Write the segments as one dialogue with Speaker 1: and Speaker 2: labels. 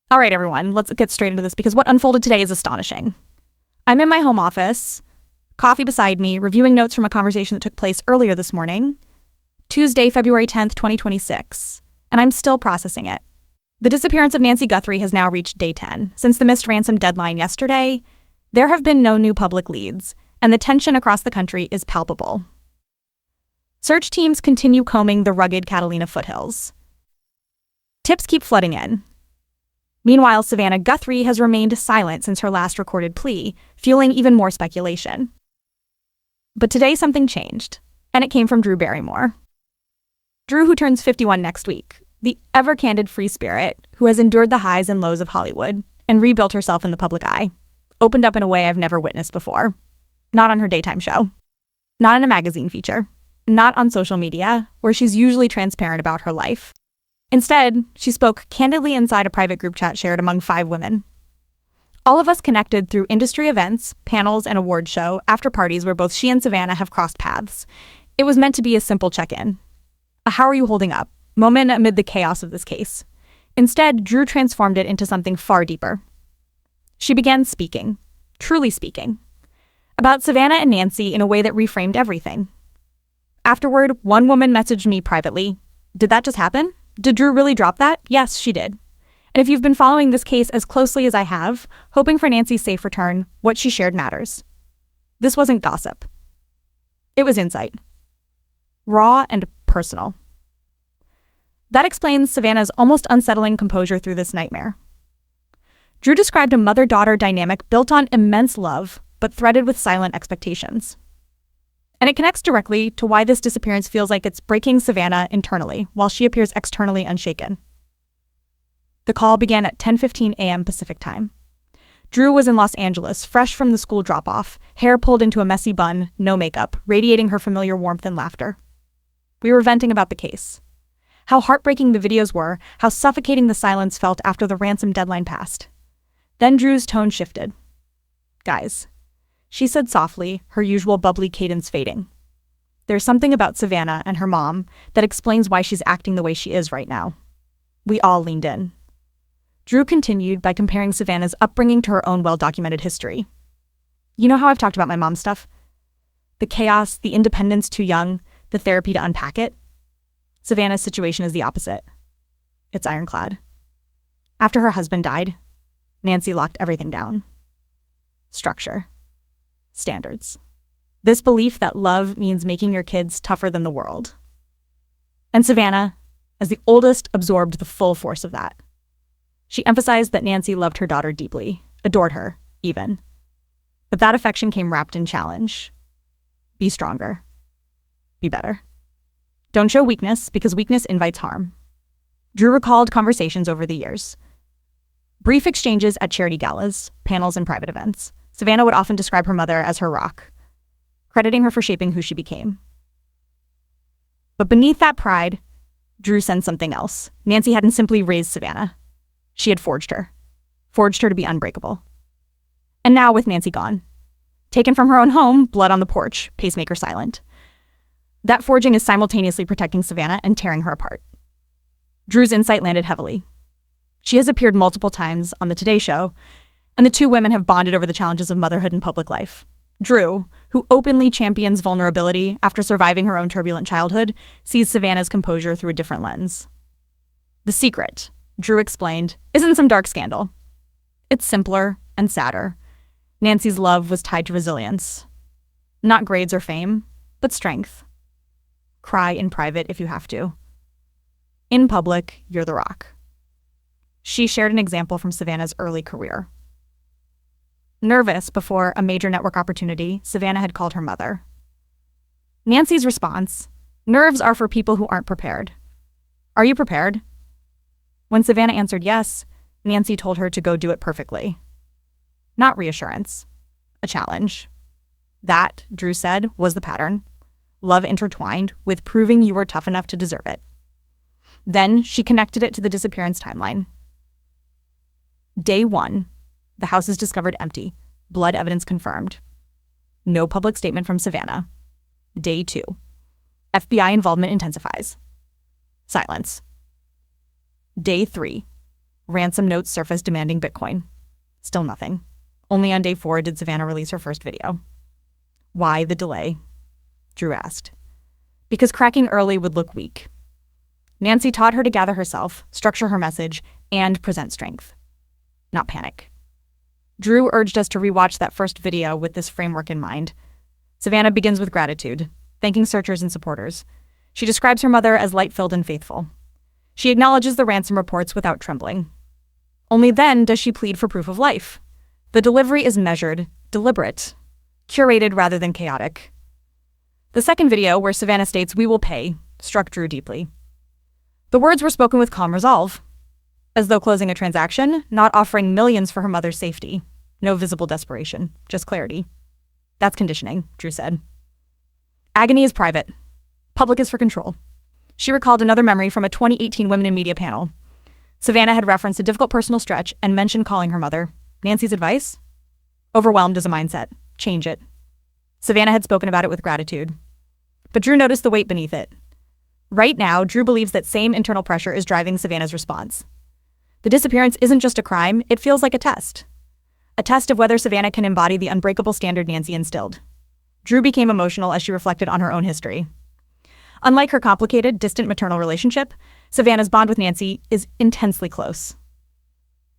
Speaker 1: All right, everyone, let's get straight into this because what unfolded today is astonishing. I'm in my home office, coffee beside me, reviewing notes from a conversation that took place earlier this morning, Tuesday, February 10th, 2026, and I'm still processing it. The disappearance of Nancy Guthrie has now reached day 10. Since the missed ransom deadline yesterday, there have been no new public leads, and the tension across the country is palpable. Search teams continue combing the rugged Catalina foothills. Tips keep flooding in. Meanwhile, Savannah Guthrie has remained silent since her last recorded plea, fueling even more speculation. But today something changed, and it came from Drew Barrymore. Drew, who turns 51 next week, the ever-candid free spirit who has endured the highs and lows of Hollywood and rebuilt herself in the public eye, opened up in a way I've never witnessed before. Not on her daytime show. Not in a magazine feature. Not on social media, where she's usually transparent about her life. Instead, she spoke candidly inside a private group chat shared among 5 women. All of us connected through industry events, panels, and award show after parties where both she and Savannah have crossed paths. It was meant to be a simple check-in. A how are you holding up moment amid the chaos of this case. Instead, Drew transformed it into something far deeper. She began speaking, truly speaking, about Savannah and Nancy in a way that reframed everything. Afterward, one woman messaged me privately, "Did that just happen? Did Drew really drop that?" Yes, she did. And if you've been following this case as closely as I have, hoping for Nancy's safe return, what she shared matters. This wasn't gossip. It was insight. Raw and personal. That explains Savannah's almost unsettling composure through this nightmare. Drew described a mother-daughter dynamic built on immense love, but threaded with silent expectations. And it connects directly to why this disappearance feels like it's breaking Savannah internally, while she appears externally unshaken. The call began at 10:15 a.m. Pacific time. Drew was in Los Angeles, fresh from the school drop-off, hair pulled into a messy bun, no makeup, radiating her familiar warmth and laughter. We were venting about the case. How heartbreaking the videos were, how suffocating the silence felt after the ransom deadline passed. Then Drew's tone shifted. "Guys," she said softly, her usual bubbly cadence fading. "There's something about Savannah and her mom that explains why she's acting the way she is right now." We all leaned in. Drew continued by comparing Savannah's upbringing to her own well-documented history. "You know how I've talked about my mom's stuff? The chaos, the independence too young, the therapy to unpack it? Savannah's situation is the opposite. It's ironclad. After her husband died, Nancy locked everything down. Structure. Standards. This belief that love means making your kids tougher than the world. And Savannah, as the oldest, absorbed the full force of that. She emphasized that Nancy loved her daughter deeply, adored her, even. But that affection came wrapped in challenge. Be stronger. Be better. Don't show weakness, because weakness invites harm." Drew recalled conversations over the years. Brief exchanges at charity galas, panels, and private events. Savannah would often describe her mother as her rock, crediting her for shaping who she became. But beneath that pride, Drew sensed something else. Nancy hadn't simply raised Savannah. She had forged her to be unbreakable. And now, with Nancy gone, taken from her own home, blood on the porch, pacemaker silent, that forging is simultaneously protecting Savannah and tearing her apart. Drew's insight landed heavily. She has appeared multiple times on The Today Show, and the 2 women have bonded over the challenges of motherhood and public life. Drew, who openly champions vulnerability after surviving her own turbulent childhood, sees Savannah's composure through a different lens. The secret, Drew explained, isn't some dark scandal. It's simpler and sadder. Nancy's love was tied to resilience. Not grades or fame, but strength. Cry in private if you have to. In public, you're the rock. She shared an example from Savannah's early career. Nervous before a major network opportunity, Savannah had called her mother. Nancy's response, "Nerves are for people who aren't prepared. Are you prepared?" When Savannah answered yes, Nancy told her to go do it perfectly. Not reassurance, a challenge. That, Drew said, was the pattern. Love intertwined with proving you were tough enough to deserve it. Then she connected it to the disappearance timeline. Day 1, the house is discovered empty, blood evidence confirmed. No public statement from Savannah. Day 2, FBI involvement intensifies. Silence. Day 3, Ransom notes surfaced demanding Bitcoin. Still nothing. Only on day 4 did Savannah release her first video. Why the delay? Drew asked. Because cracking early would look weak. Nancy taught her to gather herself, structure her message, and present strength, not panic. Drew urged us to rewatch that first video with this framework in mind. Savannah begins with gratitude, thanking searchers and supporters. She describes her mother as light-filled and faithful. She acknowledges the ransom reports without trembling. Only then does she plead for proof of life. The delivery is measured, deliberate, curated rather than chaotic. The second video, where Savannah states, "We will pay," struck Drew deeply. The words were spoken with calm resolve, as though closing a transaction, not offering millions for her mother's safety. No visible desperation, just clarity. That's conditioning, Drew said. Agony is private. Public is for control. She recalled another memory from a 2018 Women in Media panel. Savannah had referenced a difficult personal stretch and mentioned calling her mother. Nancy's advice? Overwhelmed is a mindset. Change it. Savannah had spoken about it with gratitude. But Drew noticed the weight beneath it. Right now, Drew believes that same internal pressure is driving Savannah's response. The disappearance isn't just a crime, it feels like a test. A test of whether Savannah can embody the unbreakable standard Nancy instilled. Drew became emotional as she reflected on her own history. Unlike her complicated, distant maternal relationship, Savannah's bond with Nancy is intensely close,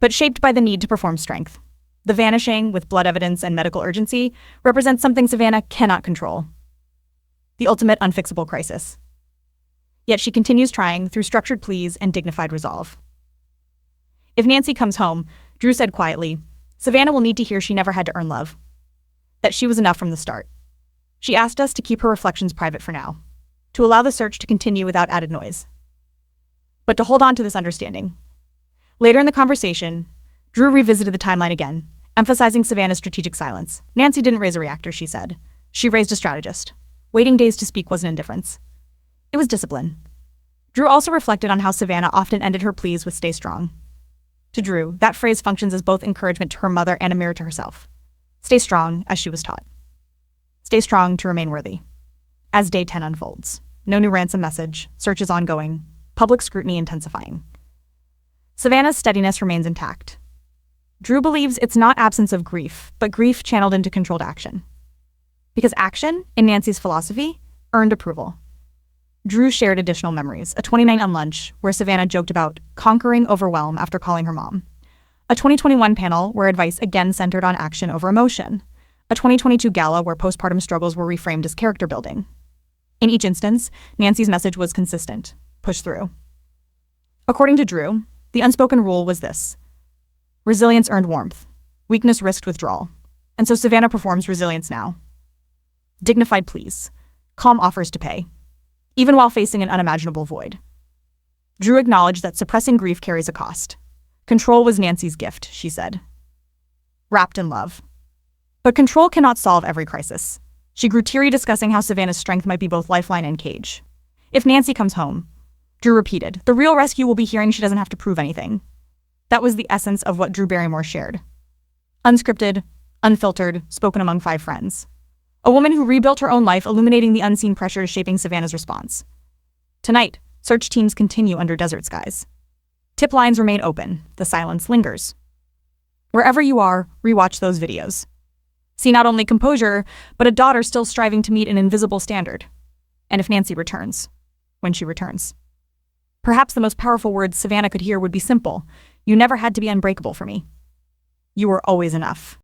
Speaker 1: but shaped by the need to perform strength. The vanishing, with blood evidence and medical urgency, represents something Savannah cannot control. The ultimate unfixable crisis. Yet she continues trying through structured pleas and dignified resolve. If Nancy comes home, Drew said quietly, Savannah will need to hear she never had to earn love. That she was enough from the start. She asked us to keep her reflections private for now, to allow the search to continue without added noise. But to hold on to this understanding. Later in the conversation, Drew revisited the timeline again, emphasizing Savannah's strategic silence. Nancy didn't raise a reactor, she said. She raised a strategist. Waiting days to speak wasn't indifference. It was discipline. Drew also reflected on how Savannah often ended her pleas with "stay strong." To Drew, that phrase functions as both encouragement to her mother and a mirror to herself. Stay strong, as she was taught. Stay strong to remain worthy. As day 10 unfolds, no new ransom message, search is ongoing, public scrutiny intensifying. Savannah's steadiness remains intact. Drew believes it's not absence of grief, but grief channeled into controlled action. Because action, in Nancy's philosophy, earned approval. Drew shared additional memories, a 2019 lunch where Savannah joked about conquering overwhelm after calling her mom, a 2021 panel where advice again centered on action over emotion, a 2022 gala where postpartum struggles were reframed as character building. In each instance, Nancy's message was consistent, push through. According to Drew, the unspoken rule was this: resilience earned warmth, weakness risked withdrawal, and so Savannah performs resilience now. Dignified pleas, calm offers to pay, even while facing an unimaginable void. Drew acknowledged that suppressing grief carries a cost. Control was Nancy's gift, she said. Wrapped in love. But control cannot solve every crisis. She grew teary discussing how Savannah's strength might be both lifeline and cage. If Nancy comes home, Drew repeated, the real rescue will be hearing she doesn't have to prove anything. That was the essence of what Drew Barrymore shared. Unscripted, unfiltered, spoken among 5 friends. A woman who rebuilt her own life, illuminating the unseen pressures shaping Savannah's response. Tonight, search teams continue under desert skies. Tip lines remain open. The silence lingers. Wherever you are, rewatch those videos. See not only composure, but a daughter still striving to meet an invisible standard. And if Nancy returns, when she returns. Perhaps the most powerful words Savannah could hear would be simple. You never had to be unbreakable for me. You were always enough.